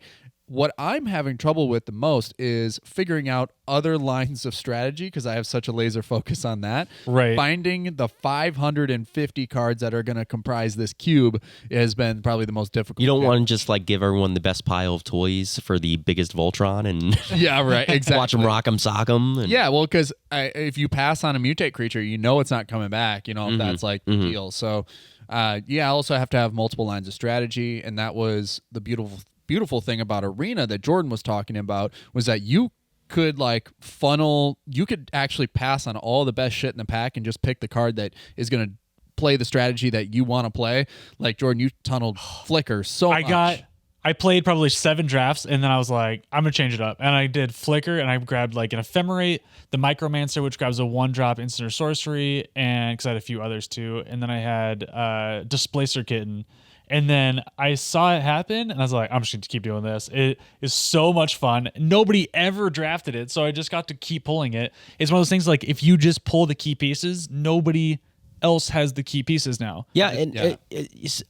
S3: what I'm having trouble with the most is figuring out other lines of strategy, because I have such a laser focus on that.
S2: Right.
S3: Finding the 550 cards that are going to comprise this cube has been probably the most difficult.
S1: You don't want to just like give everyone the best pile of toys for the biggest Voltron and
S3: yeah, right, exactly.
S1: Watch them rock 'em, sock 'em. And
S3: yeah, well, because if you pass on a mutate creature, it's not coming back. If that's like the deal. So I also have to have multiple lines of strategy, and that was the beautiful thing about Arena that Jordan was talking about, was that you could you could actually pass on all the best shit in the pack and just pick the card that is going to play the strategy that you want to play. Like Jordan, you tunneled Flicker so much.
S2: I played probably 7 drafts, and then I was like, I'm going to change it up. And I did Flicker, and I grabbed like an Ephemerate, the Micromancer, which grabs a 1-drop instant or sorcery, and because I had a few others too. And then I had Displacer Kitten. And then I saw it happen, and I was like, I'm just going to keep doing this. It is so much fun. Nobody ever drafted it, so I just got to keep pulling it. It's one of those things like if you just pull the key pieces, nobody else has the key pieces now.
S1: Yeah, and it's,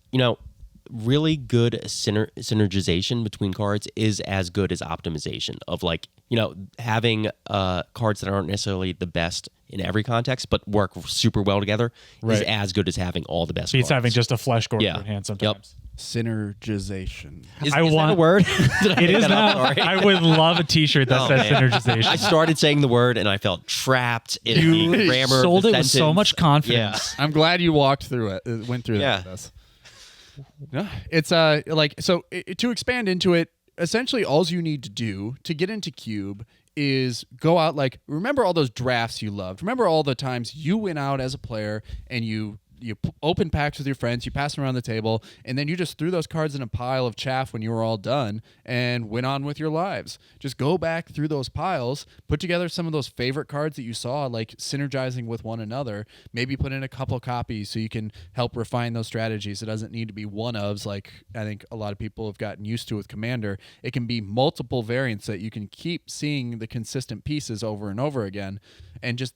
S1: really good synergization between cards is as good as optimization of having cards that aren't necessarily the best in every context but work super well together is as good as having all the best
S2: It's
S1: cards.
S2: having just a flesh gore in hand sometimes.
S3: Synergization.
S1: Is that a word?
S2: It is not. I would love a t-shirt that says synergization.
S1: I started saying the word and I felt trapped in the grammar
S2: sold
S1: of
S2: it
S1: the
S2: with so
S1: sentence.
S2: much confidence.
S3: I'm glad you walked through it, went through that with us. Yeah, it's to expand into it. essentially all you need to do to get into Cube is go out, like, remember all those drafts you loved. Remember all the times you went out as a player and you open packs with your friends, you pass them around the table, and then you just threw those cards in a pile of chaff when you were all done and went on with your lives. Just go back through those piles, put together some of those favorite cards that you saw, like synergizing with one another, maybe put in a couple copies so you can help refine those strategies. It doesn't need to be one-ofs like I think a lot of people have gotten used to with Commander. It can be multiple variants that you can keep seeing the consistent pieces over and over again and just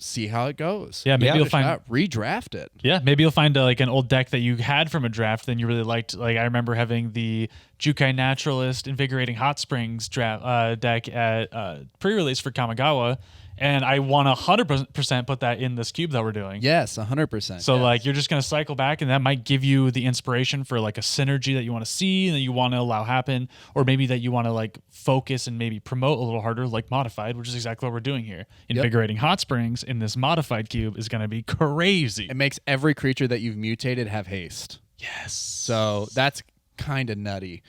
S3: see how it goes.
S2: Yeah, maybe you'll find
S3: redraft it.
S2: Yeah, maybe you'll find like an old deck that you had from a draft that you really liked. Like I remember having the Jukai Naturalist Invigorating Hot Springs draft deck at pre-release for Kamigawa, and I want to 100% put that in this cube that we're doing.
S3: Yes, 100%.
S2: So
S3: yes.
S2: like you're just gonna cycle back, and that might give you the inspiration for like a synergy that you want to see and that you want to allow happen, or maybe that you want to like focus and maybe promote a little harder, like modified, which is exactly what we're doing here. Invigorating Hot Springs in this modified cube is gonna be crazy.
S3: It makes every creature that you've mutated have haste.
S2: Yes.
S3: So that's kind of nutty.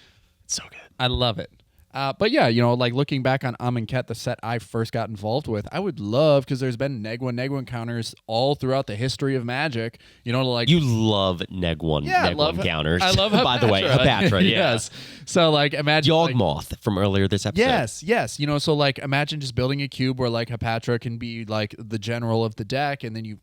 S2: It's so good.
S3: I love it. But yeah, like looking back on Amonkhet, the set I first got involved with, I would love, because there's been Neg1 encounters all throughout the history of Magic. Like
S1: you love Neg1 counters.
S3: I love
S1: by the way, Hepatra. Yeah.
S3: Yes. So like imagine
S1: Yawgmoth from earlier this episode.
S3: Yes. So like imagine just building a cube where like Hepatra can be like the general of the deck, and then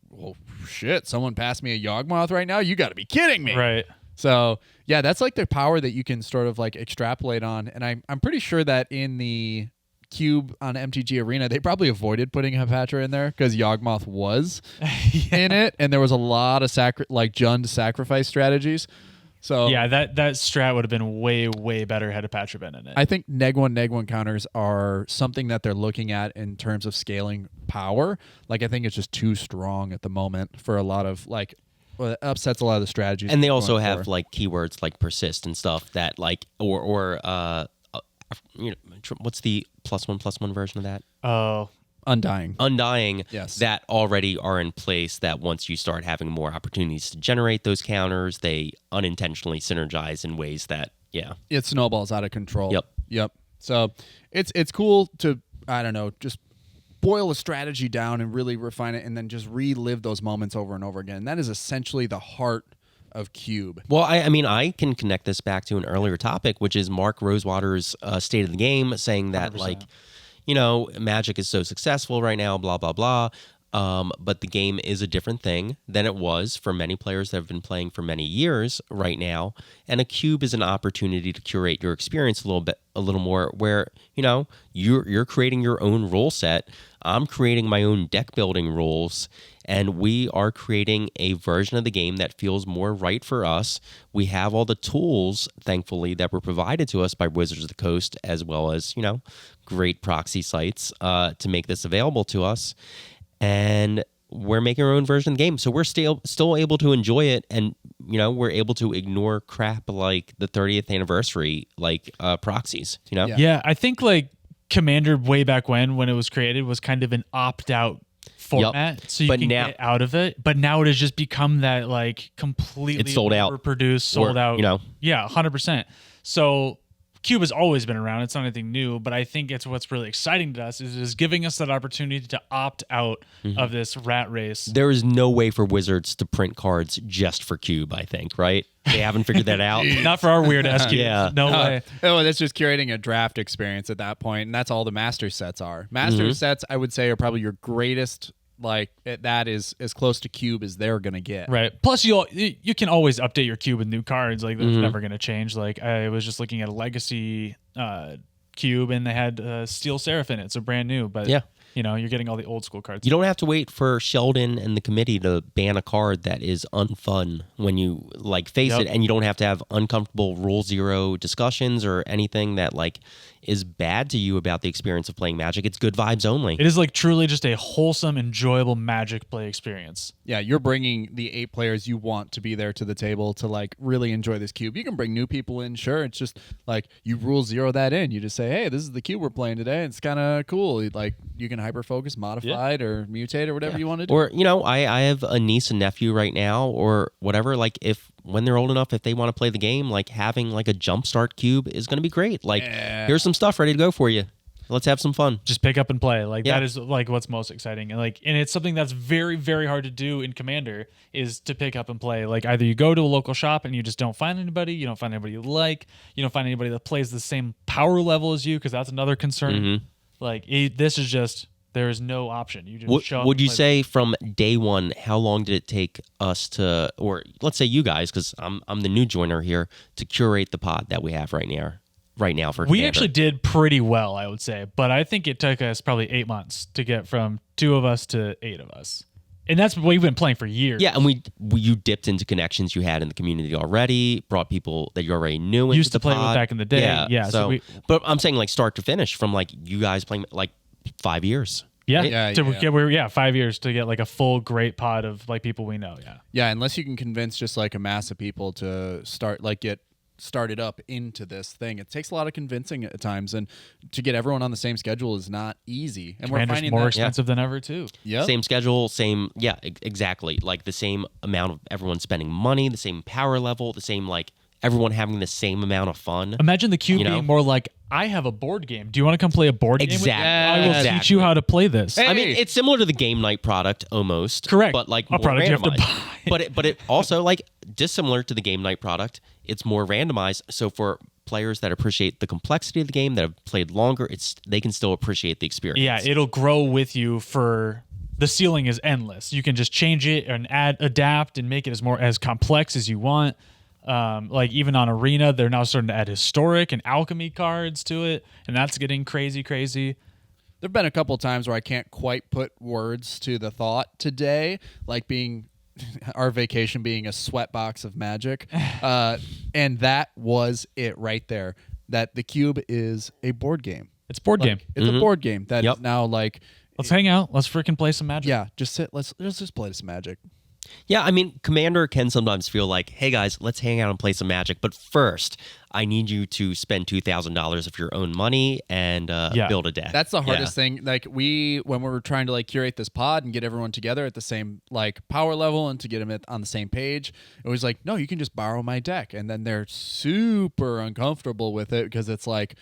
S3: someone passed me a Yawgmoth right now. You got to be kidding me.
S2: Right.
S3: So yeah, that's like the power that you can sort of like extrapolate on, and I'm pretty sure that in the cube on MTG Arena they probably avoided putting Hepatra in there because Yawgmoth was in it, and there was a lot of Jund sacrifice strategies. So
S2: yeah, that strat would have been way better had Hepatra been in it.
S3: I think Neg1 counters are something that they're looking at in terms of scaling power. Like I think it's just too strong at the moment for a lot of like. Well, it upsets a lot of the strategies.
S1: And they also have like keywords like persist and stuff that like or what's the +1/+1 version of that?
S2: Oh,
S3: Undying.
S1: Yes. That already are in place, that once you start having more opportunities to generate those counters, they unintentionally synergize in ways that
S3: it snowballs out of control.
S1: Yep.
S3: So it's cool to, I don't know, just boil a strategy down and really refine it, and then just relive those moments over and over again. And that is essentially the heart of Cube.
S1: Well, I mean, I can connect this back to an earlier topic, which is Mark Rosewater's State of the Game, saying that 100%. Magic is so successful right now, blah, blah, blah. But the game is a different thing than it was for many players that have been playing for many years right now. And a cube is an opportunity to curate your experience a little more, where, you're creating your own rule set. I'm creating my own deck building rules, and we are creating a version of the game that feels more right for us. We have all the tools, thankfully, that were provided to us by Wizards of the Coast, as well as, great proxy sites to make this available to us. And we're making our own version of the game, so we're still able to enjoy it, and we're able to ignore crap like the 30th anniversary, like proxies.
S2: Yeah, I think like Commander way back when it was created was kind of an opt-out format, so you can get out of it. But now it has just become that like completely
S1: it's sold out,
S2: overproduced, sold out. 100%. So Cube has always been around. It's not anything new, but I think it's what's really exciting to us is giving us that opportunity to opt out of this rat race.
S1: There is no way for Wizards to print cards just for Cube, I think, right? They haven't figured that out.
S2: Not for our weird ass cubes.
S1: Yeah.
S2: No way.
S3: Oh, that's just curating a draft experience at that point, and that's all the master sets are. Master sets, I would say, are probably your greatest. Like that is as close to Cube as they're gonna get.
S2: Right. Plus, you can always update your cube with new cards. Like that's never gonna change. Like I was just looking at a Legacy cube, and they had Steel Seraph in it, so brand new. But you're getting all the old school cards.
S1: You don't have to wait for Sheldon and the committee to ban a card that is unfun when you face it, and you don't have to have uncomfortable Rule Zero discussions or anything that is bad to you about the experience of playing Magic. It's good vibes only.
S2: It is truly just a wholesome, enjoyable Magic play experience.
S3: Yeah, you're bringing the 8 players you want to be there to the table to really enjoy this cube. You can bring new people in, sure. It's just you Rule Zero that in. You just say, hey, this is the cube we're playing today. It's kind of cool. You can and hyper focus, modified or mutate or whatever you want to do.
S1: Or, I have a niece and nephew right now or whatever. Like, if when they're old enough, if they want to play the game, like having like a Jumpstart cube is going to be great. Like, here's some stuff ready to go for you. Let's have some fun.
S2: Just pick up and play. Like that is like what's most exciting. And it's something that's very, very hard to do in Commander is to pick up and play. Like either you go to a local shop and you just don't find anybody, you don't find anybody you like, you don't find anybody that plays the same power level as you, because that's another concern.
S1: Mm-hmm.
S2: Like this is just, there is no option. You just show up.
S1: Would you say from day one, how long did it take us to, or let's say you guys, because I'm the new joiner here, to curate the pod that we have right now? For
S2: we
S1: Commander?
S2: actually did pretty well, I would say, but I think it took us probably 8 months to get from 2 of us to 8 of us, and that's what we've been playing for years.
S1: Yeah, and you dipped into connections you had in the community already, brought people that you already knew
S2: used
S1: into
S2: to play
S1: the
S2: with
S1: pod.
S2: back in the day. Yeah,
S1: So, but I'm saying like start to finish, from like you guys playing like 5 years.
S2: Yeah, 5 years to get like a full great pod of like people we know.
S3: Yeah, unless you can convince just like a mass of people to start get started up into this thing. It takes a lot of convincing at times, and to get everyone on the same schedule is not easy. And
S2: Commander's
S3: we're finding
S2: more
S3: that
S2: expensive than ever too.
S3: Yep.
S1: Same schedule, exactly. Like the same amount of everyone spending money, the same power level, the same like everyone having the same amount of fun.
S2: Imagine the cube being more like, I have a board game. Do you want to come play a board game?
S1: Exactly.
S2: I will teach you how to play this.
S3: Hey.
S1: I mean, it's similar to the game night product almost.
S2: Correct.
S1: But like
S2: A
S1: more
S2: product you have to
S1: randomized.
S2: buy.
S1: But it also like dissimilar to the game night product. It's more randomized. So for players that appreciate the complexity of the game, that have played longer, they can still appreciate the experience.
S2: Yeah, it'll grow with you. For the ceiling is endless. You can just change it and adapt and make it as complex as you want. Like even on Arena, they're now starting to add historic and alchemy cards to it, and that's getting crazy.
S3: There've been a couple times where I can't quite put words to the thought today, like being our vacation being a sweatbox of magic, and that was it right there. That the cube is a board game.
S2: It's board game.
S3: It's a board game that is now like.
S2: Let's hang out. Let's freaking play some Magic.
S3: Yeah, just sit. Let's just play some Magic.
S1: Yeah, I mean, Commander can sometimes feel like, hey guys, let's hang out and play some Magic. But first, I need you to spend $2,000 of your own money and build a deck.
S3: That's the hardest thing. Like when we were trying to like curate this pod and get everyone together at the same like power level and to get them on the same page, it was like, no, you can just borrow my deck, and then they're super uncomfortable with it because it's like.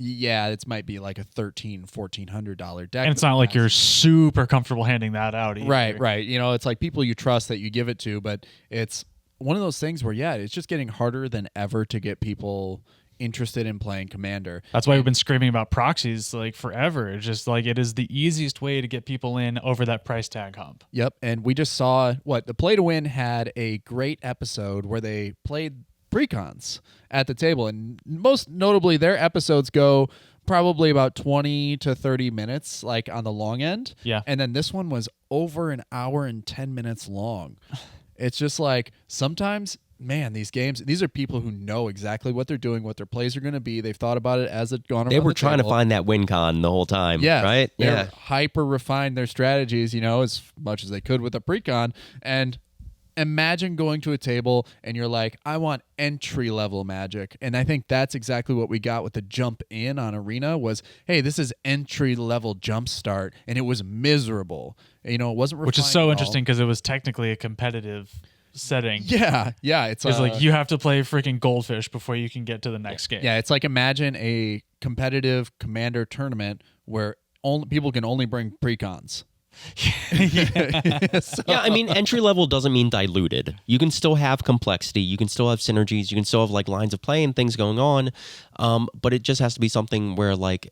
S3: Yeah, it might be like a $1,400 deck.
S2: And it's not like you're super comfortable handing that out either.
S3: Right. You know, it's like people you trust that you give it to, but it's one of those things where, it's just getting harder than ever to get people interested in playing Commander.
S2: That's why we've been screaming about proxies like forever. It's just like it is the easiest way to get people in over that price tag hump.
S3: Yep, and we just saw the Play to Win had a great episode where they played precons at the table, and most notably their episodes go probably about 20 to 30 minutes like on the long end, and then this one was over an hour and 10 minutes long. It's just like sometimes, man, these games, these are people who know exactly what they're doing, what their plays are going to be. They've thought about it as it's gone around.
S1: They were
S3: the
S1: trying
S3: table.
S1: to find that win con the whole time, right?
S3: They're hyper refined their strategies, as much as they could with a precon. And imagine going to a table and you're like, I want entry level Magic. And I think that's exactly what we got with the jump in on Arena was, hey, this is entry level Jumpstart. And it was miserable. It wasn't refined.
S2: Which is so interesting because it was technically a competitive setting.
S3: Yeah. It's
S2: like you have to play freaking Goldfish before you can get to the next game.
S3: Yeah, it's like imagine a competitive Commander tournament where people can only bring precons.
S1: I mean, entry level doesn't mean diluted. You can still have complexity. You can still have synergies. You can still have like lines of play and things going on. But it just has to be something where like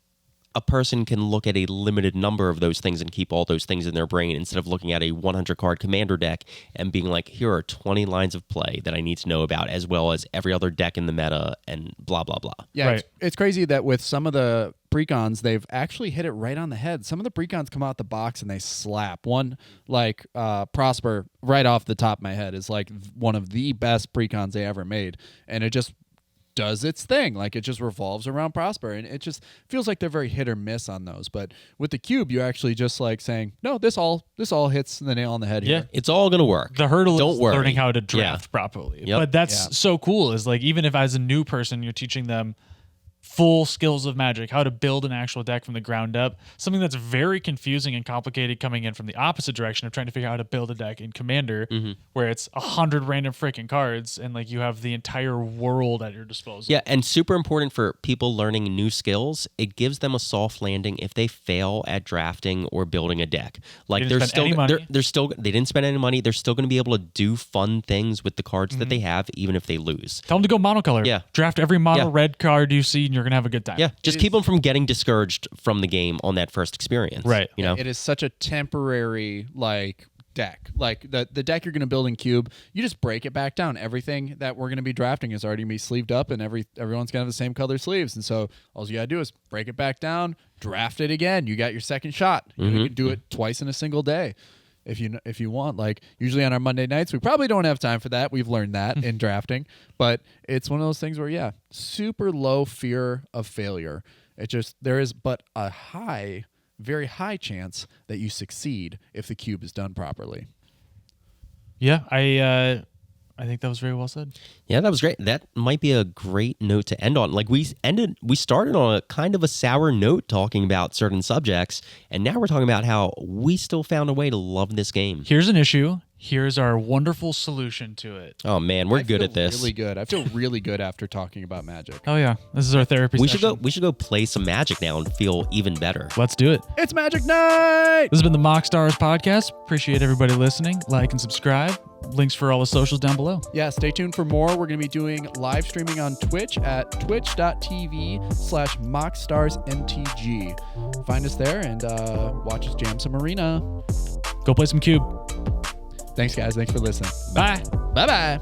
S1: a person can look at a limited number of those things and keep all those things in their brain instead of looking at a 100 card Commander deck and being like, here are 20 lines of play that I need to know about, as well as every other deck in the meta and blah, blah, blah.
S3: Yeah,
S2: right.
S3: It's crazy that with some of the precons, they've actually hit it right on the head. Some of the precons come out the box and they slap. One, like Prosper, right off the top of my head, is like one of the best precons they ever made. And it just does its thing. Like it just revolves around Prosper, and it just feels like they're very hit or miss on those. But with the cube, you actually just like saying, no, this all hits the nail on the head here.
S1: It's all gonna work.
S2: The hurdle
S1: Don't
S2: is
S1: worry.
S2: learning how to draft properly.
S1: Yep.
S2: But that's so cool is like even if as a new person you're teaching them full skills of Magic, how to build an actual deck from the ground up. Something that's very confusing and complicated coming in from the opposite direction of trying to figure out how to build a deck in Commander, where it's 100 random freaking cards and like you have the entire world at your disposal.
S1: Yeah, and super important for people learning new skills. It gives them a soft landing if they fail at drafting or building a deck. Like
S2: They didn't spend any money.
S1: they didn't spend any money. They're still going to be able to do fun things with the cards that they have, even if they lose.
S2: Tell them to go monocolor.
S1: Yeah.
S2: Draft every mono
S1: Yeah.
S2: red card you see and you're going to have a good time.
S1: Yeah, just keep them from getting discouraged from the game on that first experience.
S2: Right.
S1: You know.
S3: It is such a temporary deck. Like the deck you're going to build in Cube, you just break it back down. Everything that we're going to be drafting is already going to be sleeved up, and everyone's going to have the same color sleeves. And so all you got to do is break it back down, draft it again. You got your second shot. You can do it twice in a single day. If you want, like usually on our Monday nights, we probably don't have time for that. We've learned that in drafting, but it's one of those things where super low fear of failure. There is but a very high chance that you succeed if the cube is done properly.
S2: Yeah, I think that was very well said.
S1: Yeah, that was great. That might be a great note to end on. Like we started on a kind of a sour note talking about certain subjects, and now we're talking about how we still found a way to love this game.
S2: Here's an issue. Here's our wonderful solution to it.
S1: Oh man, we're good at this.
S3: Really good. I feel really good after talking about Magic.
S2: Oh yeah, this is our therapy session.
S1: We should go play some Magic now and feel even better.
S2: Let's do it.
S3: It's Magic Night!
S2: This has been the MoxStars podcast. Appreciate everybody listening. Like and subscribe. Links for all the socials down below.
S3: Yeah, stay tuned for more. We're going to be doing live streaming on Twitch at twitch.tv/MoxStarsMTG. Find us there and watch us jam some arena.
S2: Go play some Cube.
S3: Thanks, guys. Thanks for listening.
S2: Bye.
S3: Bye-bye.